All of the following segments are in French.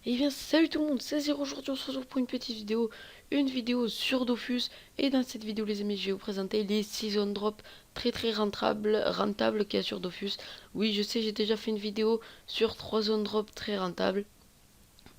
Et bien salut tout le monde, c'est Zero. Aujourd'hui on se retrouve pour une petite vidéo, une vidéo sur Dofus. Et dans cette vidéo les amis, je vais vous présenter les season drops très rentables qu'il y a sur Dofus. Oui, je sais, j'ai déjà fait une vidéo sur 3 zones drop très rentables,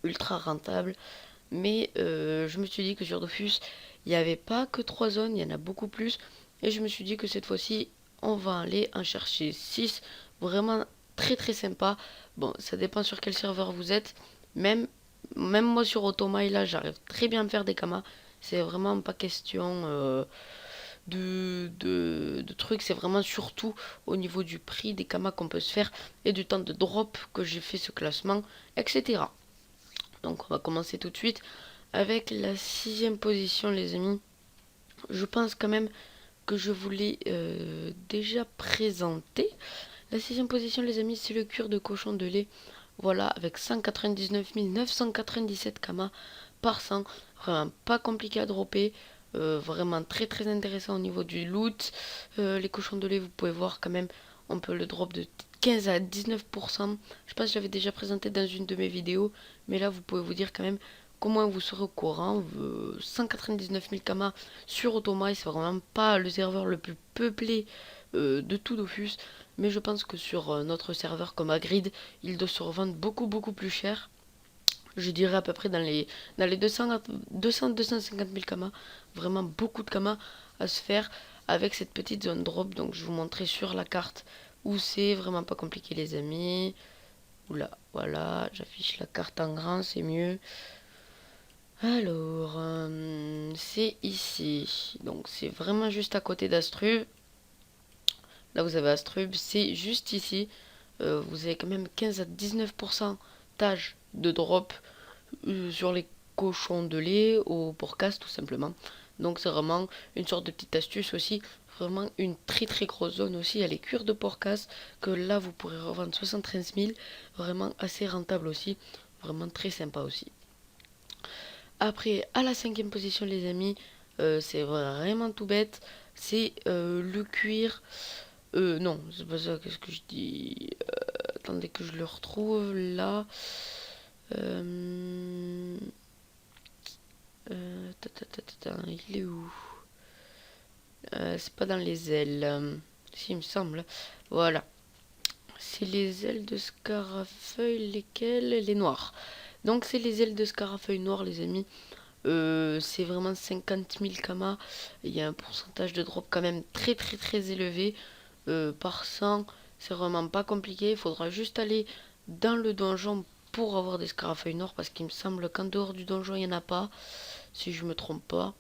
ultra rentables. Mais je me suis dit que sur Dofus, il n'y avait pas que 3 zones, il y en a beaucoup plus. Et je me suis dit que cette fois-ci, on va aller en chercher 6 vraiment très sympa. Bon, ça dépend sur quel serveur vous êtes. Même, même moi sur Automai, là, j'arrive très bien à me faire des kamas. C'est vraiment pas question de trucs. C'est vraiment surtout au niveau du prix des kamas qu'on peut se faire et du temps de drop que j'ai fait ce classement, etc. Donc on va commencer tout de suite avec la 6ème position les amis. Je pense quand même que je vous l'ai déjà présenté. La 6ème position les amis, c'est le cuir de cochon de lait. Voilà, avec 199 997 kamas par 100. Vraiment pas compliqué à dropper. Vraiment très intéressant au niveau du loot. Les cochons de lait, vous pouvez voir quand même, on peut le drop de 15 à 19%. Je pense que je l'avais déjà présenté dans une de mes vidéos. Mais là, vous pouvez vous dire quand même comment vous serez au courant. 199 000 kamas sur Automa, c'est vraiment pas le serveur le plus peuplé de tout Dofus. Mais je pense que sur notre serveur comme Agrid, il doit se revendre beaucoup plus cher. Je dirais à peu près dans les 250 000 kamas. Vraiment beaucoup de kamas à se faire avec cette petite zone drop. Donc je vous montrerai sur la carte où c'est. Vraiment pas compliqué les amis. Oula, voilà, j'affiche la carte en grand, c'est mieux. Alors, c'est ici. Donc c'est vraiment juste à côté d'Astrub. Là vous avez Astrub, c'est juste ici. Vous avez quand même 15 à 19% de drop sur les cochons de lait au porcast tout simplement. Donc c'est vraiment une sorte de petite astuce aussi. Vraiment une très grosse zone aussi. Il y a les cuirs de porcast que là vous pourrez revendre 73 000. Vraiment assez rentable aussi. Vraiment très sympa aussi. Après, à la 5ème position les amis, c'est vraiment tout bête. C'est le cuir. Non, c'est pas ça, qu'est-ce que je dis. Attendez que je le retrouve là. Euh, il est où? C'est pas dans les ailes. Si, il me semble. Voilà. C'est les ailes de Scarafeuille, lesquelles? Les noires. Donc c'est les ailes de Scarafeuille noire, les amis. C'est vraiment 50 000 kamas. Il y a un pourcentage de drop quand même très élevé. Par 100, c'est vraiment pas compliqué. Il faudra juste aller dans le donjon pour avoir des Scarafeuilles noires. Parce qu'il me semble qu'en dehors du donjon, il n'y en a pas. Si je me trompe pas.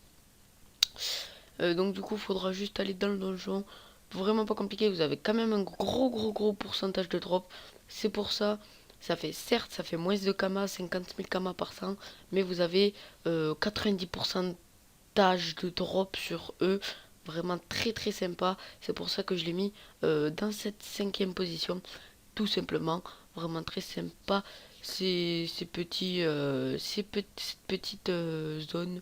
Donc du coup, il faudra juste aller dans le donjon. Vraiment pas compliqué. Vous avez quand même un gros pourcentage de drop. C'est pour ça. Ça fait, certes, ça fait moins de kamas, 50 000 kamas par 100. Mais vous avez 90% de drop sur eux. Vraiment très sympa. C'est pour ça que je l'ai mis dans cette 5ème position. Tout simplement. Vraiment très sympa. Ces petits, cette petite zone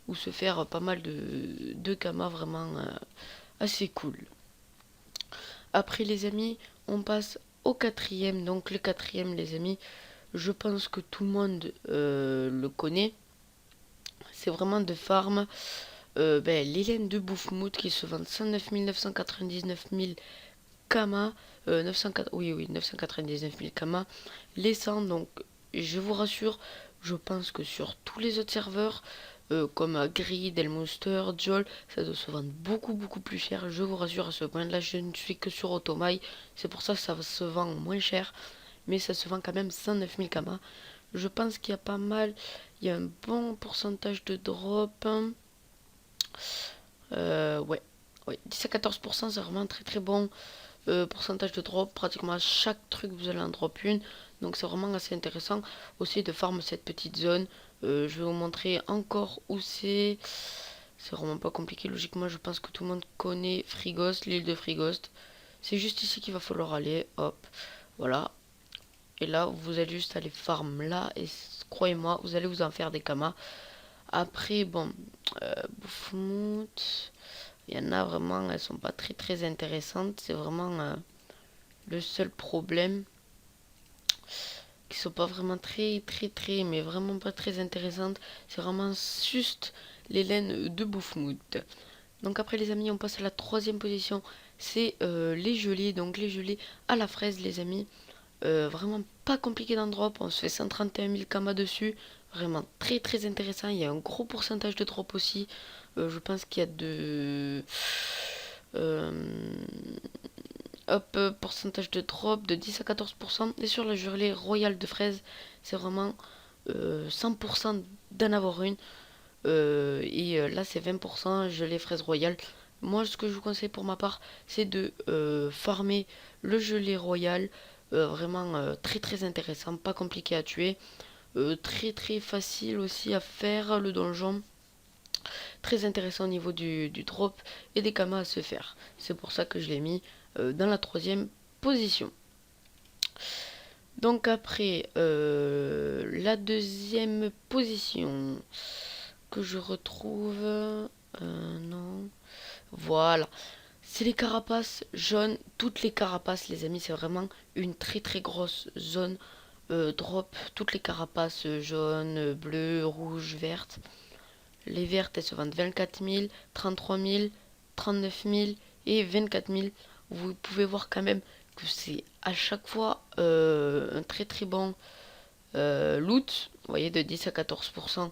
où se faire pas mal de kamas vraiment assez cool. Après les amis, on passe au 4ème. Donc le 4ème les amis, je pense que tout le monde le connaît. C'est vraiment de farm les laines de Bouffmout qui se vendent 109 999 000 kamas. 904, oui, 999 000 kamas. Les 100, donc je vous rassure, je pense que sur tous les autres serveurs, comme Grid, Elmonster, Jol, ça doit se vendre beaucoup plus cher. Je vous rassure à ce point-là, je ne suis que sur Automai. C'est pour ça que ça se vend moins cher. Mais ça se vend quand même 109 000 kamas. Je pense qu'il y a pas mal, il y a un bon pourcentage de drop. Ouais, 10 à 14%, c'est vraiment très bon pourcentage de drop. Pratiquement à chaque truc, vous allez en drop une. Donc c'est vraiment assez intéressant aussi de farm cette petite zone. Je vais vous montrer encore où c'est. C'est vraiment pas compliqué. Logiquement, je pense que tout le monde connaît Frigost, l'île de Frigost. C'est juste ici qu'il va falloir aller. Hop, voilà. Et là, vous allez juste aller farm là. Et croyez-moi, vous allez vous en faire des kamas. Après, bon, Bouffmout. Il y en a vraiment, elles sont pas très intéressantes. C'est vraiment le seul problème. qui sont pas vraiment mais vraiment pas très intéressantes. C'est vraiment juste les laines de Bouffmout. Donc après les amis, on passe à la troisième position, c'est les gelées. Donc les gelées à la fraise les amis. Vraiment pas compliqué d'en drop, on se fait 131 000 kamas dessus. Vraiment très intéressant, il y a un gros pourcentage de drop aussi. Je pense qu'il y a de... pourcentage de drop de 10 à 14%. Et sur la gelée royale de fraise, c'est vraiment 100% d'en avoir une. Là, c'est 20% gelée fraise royale. Moi, ce que je vous conseille pour ma part, c'est de farmer le gelée royal. Vraiment très intéressant, pas compliqué à tuer. Très facile aussi à faire le donjon. Très intéressant au niveau du drop et des kamas à se faire. C'est pour ça que je l'ai mis dans la troisième position. Donc après, la deuxième position que je retrouve... non. Voilà. C'est les carapaces jaunes. Toutes les carapaces, les amis, c'est vraiment une très grosse zone drop. Toutes les carapaces jaunes, bleues, rouges, vertes. Les vertes, elles se vendent 24 000, 33 000, 39 000 et 24 000. Vous pouvez voir quand même que c'est à chaque fois un très bon loot. Vous voyez, de 10 à 14%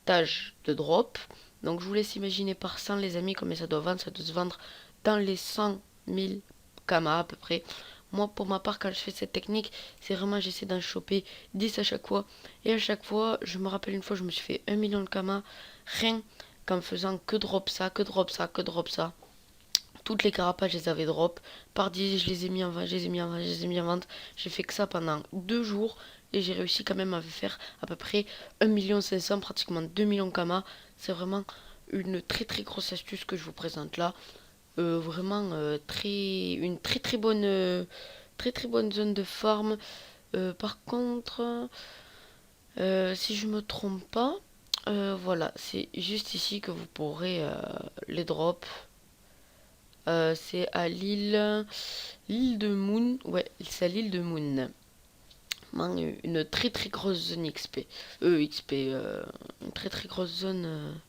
tâche de drop. Donc je vous laisse imaginer par 100 les amis combien ça doit vendre. Ça doit se vendre dans les 100 000 kamas à peu près. Moi pour ma part quand je fais cette technique, c'est vraiment j'essaie d'en choper 10 à chaque fois. Et à chaque fois, je me rappelle une fois je me suis fait 1 million de kamas rien qu'en faisant que drop ça. Toutes les carapaces, je les avais drop. Par 10, je les ai mis en vente, je les ai mis en vente. J'ai fait que ça pendant 2 jours. Et j'ai réussi quand même à faire à peu près 1,5 million, pratiquement 2 millions kamas. C'est vraiment une très grosse astuce que je vous présente là. Vraiment une très bonne zone de farm. Par contre, si je me trompe pas, voilà, c'est juste ici que vous pourrez les drop. C'est à l'île de Moon. Ouais, c'est à l'île de Moon. Une très grosse zone XP. Une très grosse zone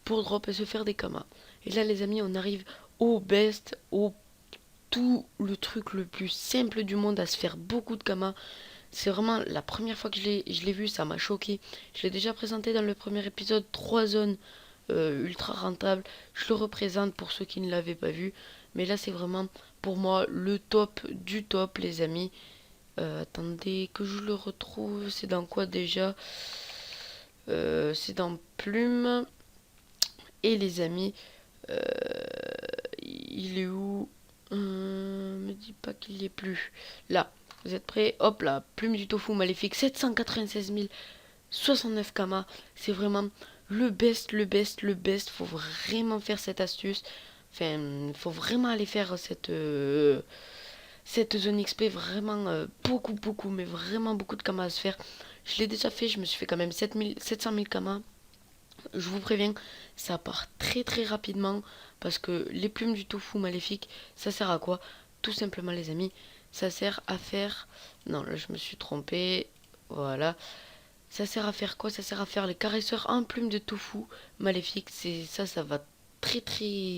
pour drop et se faire des kamas. Et là, les amis, on arrive au best, au tout le truc le plus simple du monde à se faire beaucoup de kamas. C'est vraiment la première fois que je l'ai vu, ça m'a choqué. Je l'ai déjà présenté dans le premier épisode, 3 zones ultra rentables. Je le représente pour ceux qui ne l'avaient pas vu. Mais là, c'est vraiment pour moi le top du top, les amis. Attendez que je le retrouve. C'est dans quoi déjà? C'est dans Plume. Et les amis, euh, il est où? Me dis pas qu'il y est plus. Là, vous êtes prêts? Hop là, Plume du Tofu Maléfique, 796 069 kamas. C'est vraiment le best. Faut vraiment faire cette astuce. Enfin, faut vraiment aller faire cette zone XP. Vraiment beaucoup, mais vraiment beaucoup de kamas à se faire. Je l'ai déjà fait, je me suis fait quand même 700 000 kamas. Je vous préviens, ça part très rapidement parce que les plumes du tofu maléfique, ça sert à quoi? Tout simplement les amis, ça sert à faire... Non, là je me suis trompé. Voilà. Ça sert à faire quoi? Ça sert à faire les caresseurs en plumes de tofu maléfique. C'est ça, ça va très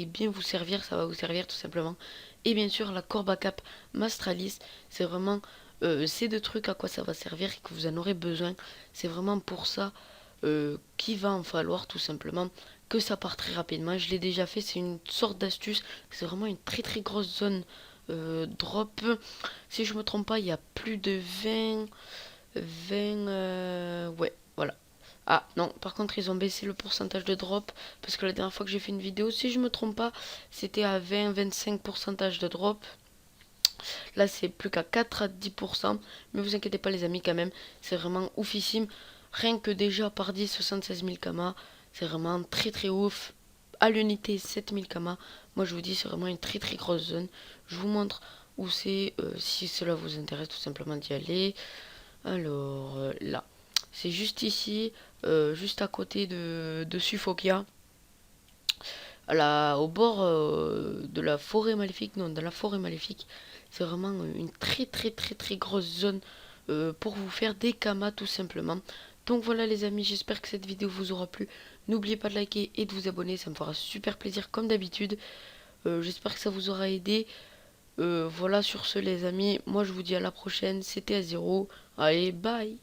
bien vous servir. Ça va vous servir tout simplement. Et bien sûr, la courbe à cap Mastralis, c'est vraiment ces deux trucs à quoi ça va servir et que vous en aurez besoin. C'est vraiment pour ça qu'il va en falloir tout simplement que ça part très rapidement. Je l'ai déjà fait, c'est une sorte d'astuce. C'est vraiment une très grosse zone drop. Si je me trompe pas, il y a plus de 20 ouais, voilà. Ah non, par contre ils ont baissé le pourcentage de drop parce que la dernière fois que j'ai fait une vidéo, si je me trompe pas, c'était à 20-25% de drop. Là c'est plus qu'à 4 à 10%, mais vous inquiétez pas les amis quand même, c'est vraiment oufissime. Rien que déjà par 10, 76 000 kamas, c'est vraiment très ouf. À l'unité 7000 kamas, moi je vous dis c'est vraiment une très grosse zone. Je vous montre où c'est, si cela vous intéresse tout simplement d'y aller. Alors là, c'est juste ici, juste à côté de Suffokia, au bord de la forêt maléfique, non, dans la forêt maléfique. C'est vraiment une très grosse zone pour vous faire des kamas tout simplement. Donc voilà les amis, j'espère que cette vidéo vous aura plu. N'oubliez pas de liker et de vous abonner, ça me fera super plaisir comme d'habitude. J'espère que ça vous aura aidé. Voilà sur ce les amis, moi je vous dis à la prochaine, c'était Azero. Allez, bye.